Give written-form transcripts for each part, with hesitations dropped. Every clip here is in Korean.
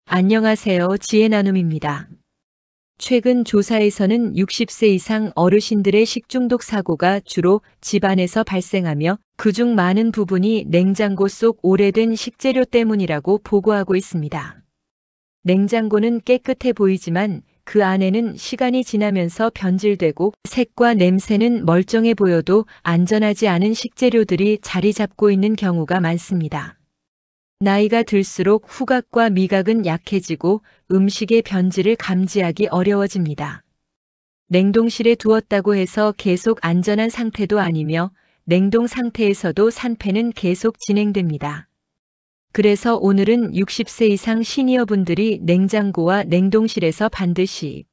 안녕하세요. 지혜 나눔입니다. 최근 조사에서는 60세 이상 어르신들의 식중독 사고가 주로 집안에서 발생하며 그중 많은 부분이 냉장고 속 오래된 식재료 때문이라고 보고하고 있습니다. 냉장고는 깨끗해 보이지만 그 안에는 시간이 지나면서 변질되고 색과 냄새는 멀쩡해 보여도 안전하지 않은 식재료들이 자리 잡고 있는 경우가 많습니다. 나이가 들수록 후각과 미각은 약해지고 음식의 변질을 감지하기 어려워집니다. 냉동실에 두었다고 해서 계속 안전한 상태도 아니며 냉동 상태에서도 산패는 계속 진행됩니다. 그래서 오늘은 60세 이상 시니어분들이 냉장고와 냉동실에서 반드시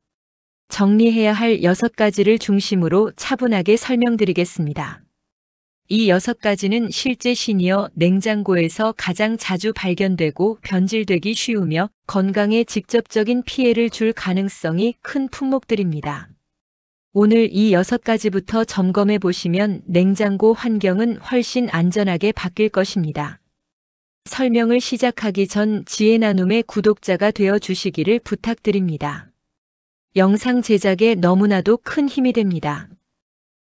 정리해야 할 6가지를 중심으로 차분하게 설명드리겠습니다. 이 6가지는 실제 시니어 냉장고에서 가장 자주 발견되고 변질되기 쉬우며 건강에 직접적인 피해를 줄 가능성이 큰 품목들입니다. 오늘 이 6가지부터 점검해 보시면 냉장고 환경은 훨씬 안전하게 바뀔 것입니다. 설명을 시작하기 전 지혜 나눔의 구독자가 되어 주시기를 부탁드립니다. 영상 제작에 너무나도 큰 힘이 됩니다.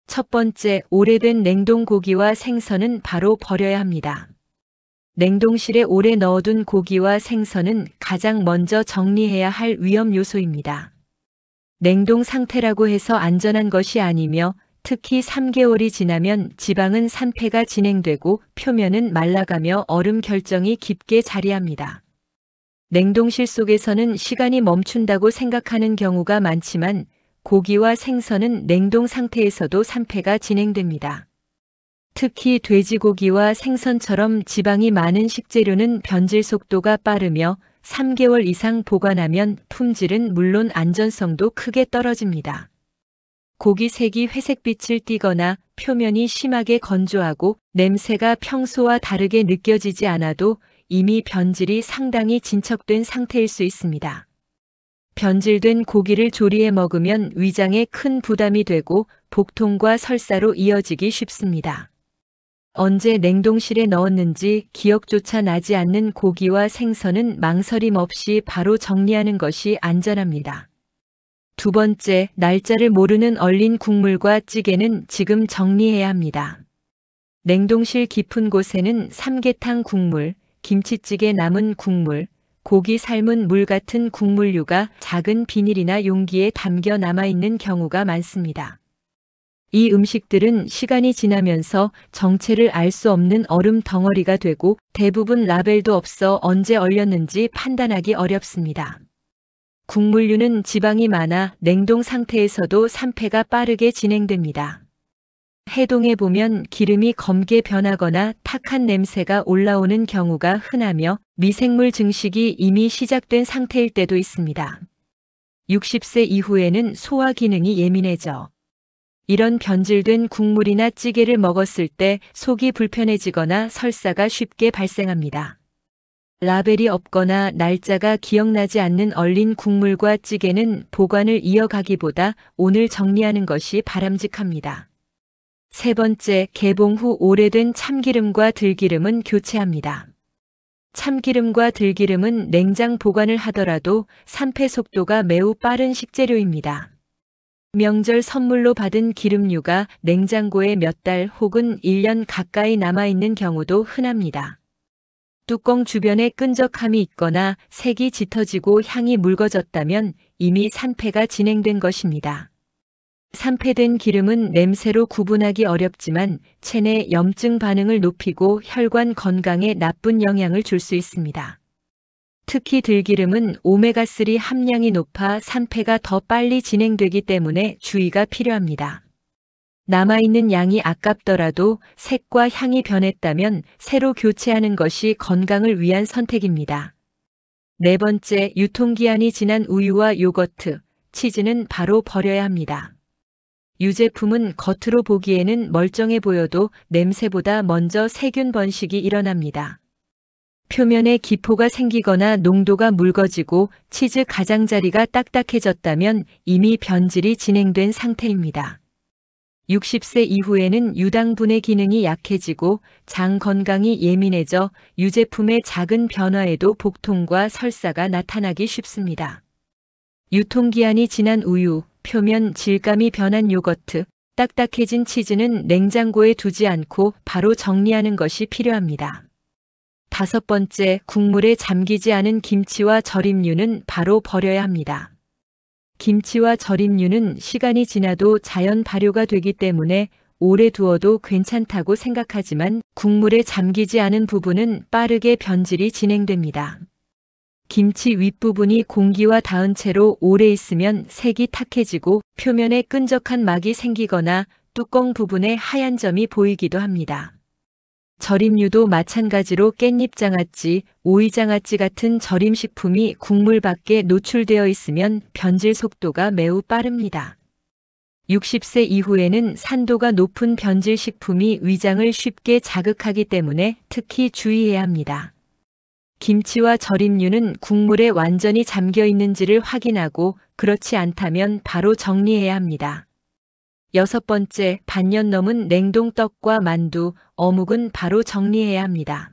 첫 번째, 오래된 냉동 고기와 생선은 바로 버려야 합니다. 냉동실에 오래 넣어둔 고기와 생선은 가장 먼저 정리해야 할 위험 요소입니다. 냉동 상태라고 해서 안전한 것이 아니며 특히 3개월이 지나면 지방은 산패가 진행되고 표면은 말라가며 얼음 결정이 깊게 자리합니다. 냉동실 속에서는 시간이 멈춘다고 생각하는 경우가 많지만 고기와 생선은 냉동 상태에서도 산패가 진행됩니다. 특히 돼지고기와 생선처럼 지방이 많은 식재료는 변질 속도가 빠르며 3개월 이상 보관하면 품질은 물론 안전성도 크게 떨어집니다. 고기 색이 회색빛을 띠거나 표면이 심하게 건조하고 냄새가 평소와 다르게 느껴지지 않아도 이미 변질이 상당히 진척된 상태일 수 있습니다. 변질된 고기를 조리해 먹으면 위장에 큰 부담이 되고 복통과 설사로 이어지기 쉽습니다. 언제 냉동실에 넣었는지 기억조차 나지 않는 고기와 생선은 망설임 없이 바로 정리하는 것이 안전합니다. 두 번째, 날짜를 모르는 얼린 국물과 찌개는 지금 정리해야 합니다. 냉동실 깊은 곳에는 삼계탕 국물, 김치찌개 남은 국물, 고기 삶은 물 같은 국물류가 작은 비닐이나 용기에 담겨 남아있는 경우가 많습니다. 이 음식들은 시간이 지나면서 정체를 알 수 없는 얼음 덩어리가 되고 대부분 라벨도 없어 언제 얼렸는지 판단하기 어렵습니다. 국물류는 지방이 많아 냉동 상태에서도 산패가 빠르게 진행됩니다. 해동해 보면 기름이 검게 변하거나 탁한 냄새가 올라오는 경우가 흔하며 미생물 증식이 이미 시작된 상태일 때도 있습니다. 60세 이후에는 소화 기능이 예민해져 이런 변질된 국물이나 찌개를 먹었을 때 속이 불편해지거나 설사가 쉽게 발생합니다. 라벨이 없거나 날짜가 기억나지 않는 얼린 국물과 찌개는 보관을 이어가기보다 오늘 정리하는 것이 바람직합니다. 세 번째, 개봉 후 오래된 참기름과 들기름은 교체합니다. 참기름과 들기름은 냉장 보관을 하더라도 산패 속도가 매우 빠른 식재료입니다. 명절 선물로 받은 기름류가 냉장고에 몇 달 혹은 1년 가까이 남아있는 경우도 흔합니다. 뚜껑 주변에 끈적함이 있거나 색이 짙어지고 향이 묽어졌다면 이미 산패가 진행된 것입니다. 산패된 기름은 냄새로 구분하기 어렵지만 체내 염증 반응을 높이고 혈관 건강에 나쁜 영향을 줄 수 있습니다. 특히 들기름은 오메가3 함량이 높아 산패가 더 빨리 진행되기 때문에 주의가 필요합니다. 남아있는 양이 아깝더라도 색과 향이 변했다면 새로 교체하는 것이 건강을 위한 선택입니다. 네 번째, 유통기한이 지난 우유와 요거트, 치즈는 바로 버려야 합니다. 유제품은 겉으로 보기에는 멀쩡해 보여도 냄새보다 먼저 세균 번식이 일어납니다. 표면에 기포가 생기거나 농도가 묽어지고 치즈 가장자리가 딱딱해졌다면 이미 변질이 진행된 상태입니다. 60세 이후에는 유당분해 기능이 약해지고 장 건강이 예민해져 유제품의 작은 변화에도 복통과 설사가 나타나기 쉽습니다. 유통기한이 지난 우유, 표면 질감이 변한 요거트, 딱딱해진 치즈는 냉장고에 두지 않고 바로 정리하는 것이 필요합니다. 5번째, 국물에 잠기지 않은 김치와 절임류는 바로 버려야 합니다. 김치와 절임류는 시간이 지나도 자연 발효가 되기 때문에 오래 두어도 괜찮다고 생각하지만 국물에 잠기지 않은 부분은 빠르게 변질이 진행됩니다. 김치 윗부분이 공기와 닿은 채로 오래 있으면 색이 탁해지고 표면에 끈적한 막이 생기거나 뚜껑 부분에 하얀 점이 보이기도 합니다. 절임류도 마찬가지로 깻잎장아찌, 오이장아찌 같은 절임식품이 국물 밖에 노출되어 있으면 변질 속도가 매우 빠릅니다. 60세 이후에는 산도가 높은 변질식품이 위장을 쉽게 자극하기 때문에 특히 주의해야 합니다. 김치와 절임류는 국물에 완전히 잠겨 있는지를 확인하고 그렇지 않다면 바로 정리해야 합니다. 6번째, 반년 넘은 냉동떡과 만두, 어묵은 바로 정리해야 합니다.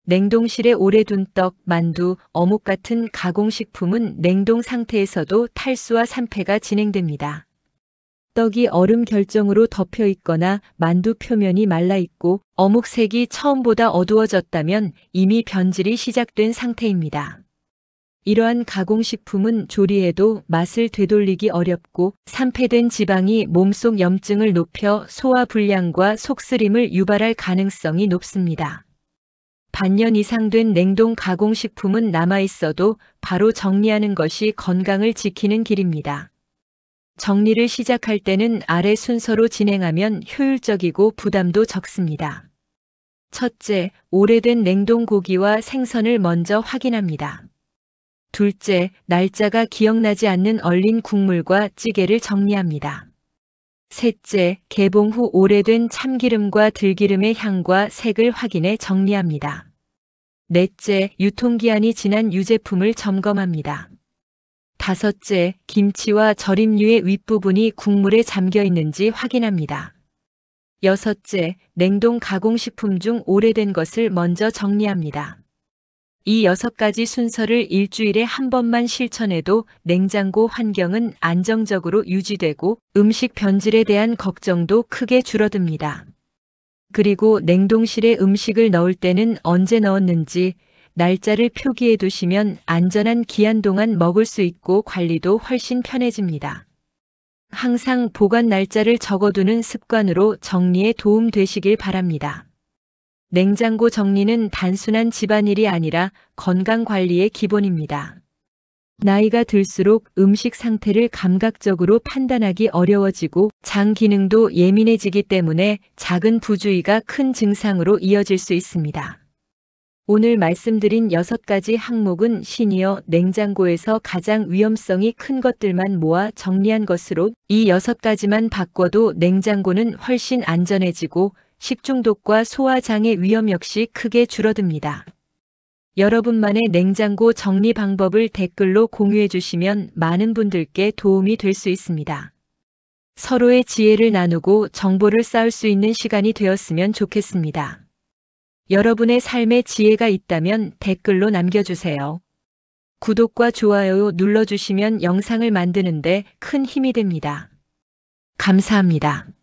냉동실에 오래 둔 떡, 만두, 어묵 같은 가공식품은 냉동 상태에서도 탈수와 산패가 진행됩니다. 떡이 얼음 결정으로 덮여 있거나 만두 표면이 말라 있고 어묵 색이 처음보다 어두워졌다면 이미 변질이 시작된 상태입니다. 이러한 가공식품은 조리해도 맛을 되돌리기 어렵고 산패된 지방이 몸속 염증을 높여 소화불량과 속쓰림을 유발할 가능성이 높습니다. 반년 이상 된 냉동 가공식품은 남아있어도 바로 정리하는 것이 건강을 지키는 길입니다. 정리를 시작할 때는 아래 순서로 진행하면 효율적이고 부담도 적습니다. 첫째, 오래된 냉동 고기와 생선을 먼저 확인합니다. 둘째, 날짜가 기억나지 않는 얼린 국물과 찌개를 정리합니다. 셋째, 개봉 후 오래된 참기름과 들기름의 향과 색을 확인해 정리합니다. 넷째, 유통기한이 지난 유제품을 점검합니다. 다섯째, 김치와 절임류의 윗부분이 국물에 잠겨 있는지 확인합니다. 여섯째, 냉동 가공식품 중 오래된 것을 먼저 정리합니다. 이 6가지 순서를 일주일에 한 번만 실천해도 냉장고 환경은 안정적으로 유지되고 음식 변질에 대한 걱정도 크게 줄어듭니다. 그리고 냉동실에 음식을 넣을 때는 언제 넣었는지 날짜를 표기해 두시면 안전한 기한 동안 먹을 수 있고 관리도 훨씬 편해집니다. 항상 보관 날짜를 적어두는 습관으로 정리에 도움 되시길 바랍니다. 냉장고 정리는 단순한 집안일이 아니라 건강관리의 기본입니다. 나이가 들수록 음식 상태를 감각적으로 판단하기 어려워지고 장 기능도 예민해지기 때문에 작은 부주의가 큰 증상으로 이어질 수 있습니다. 오늘 말씀드린 6가지 항목은 시니어 냉장고에서 가장 위험성이 큰 것들만 모아 정리한 것으로 이 6가지만 바꿔도 냉장고는 훨씬 안전해지고 식중독과 소화장애 위험 역시 크게 줄어듭니다. 여러분만의 냉장고 정리 방법을 댓글로 공유해 주시면 많은 분들께 도움이 될 수 있습니다. 서로의 지혜를 나누고 정보를 쌓을 수 있는 시간이 되었으면 좋겠습니다. 여러분의 삶에 지혜가 있다면 댓글로 남겨주세요. 구독과 좋아요 눌러주시면 영상을 만드는데 큰 힘이 됩니다. 감사합니다.